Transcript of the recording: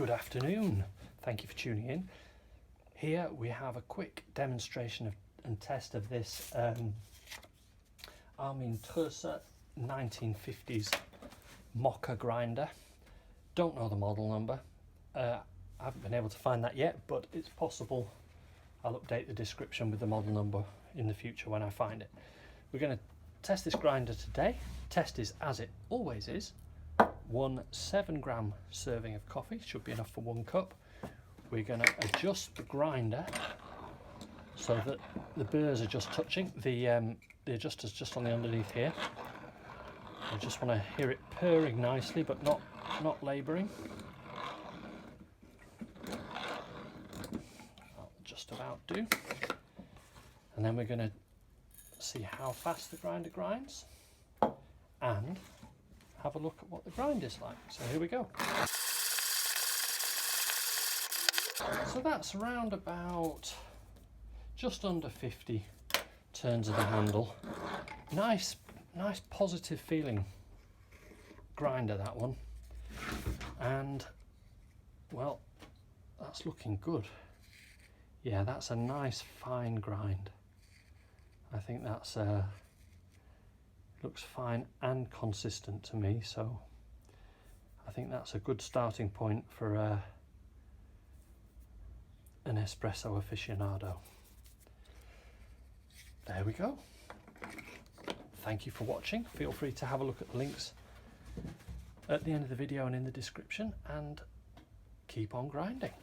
Good afternoon, thank you for tuning in. Here we have a quick demonstration and test of this Armin Trösser 1950s Mokka grinder. Don't know the model number, I haven't been able to find that yet, but it's possible I'll update the description with the model number in the future when I find it. We're going to test this grinder today. Test is as it always is. 1 7-gram serving of coffee, should be enough for 1 cup. We're going to adjust the grinder so that the burrs are just touching. The adjuster's just on the underneath here. I just want to hear it purring nicely, but not labouring. That'll just about do. And then we're going to see how fast the grinder grinds and have a look at what the grind is like. So here we go. So that's around about just under 50 turns of the handle. Nice positive feeling grinder, that one. And well, that's looking good. Yeah, that's a nice fine grind. I think that's looks fine and consistent to me, so I think that's a good starting point for an espresso aficionado. There we go. Thank you for watching. Feel free to have a look at the links at the end of the video and in the description, and keep on grinding.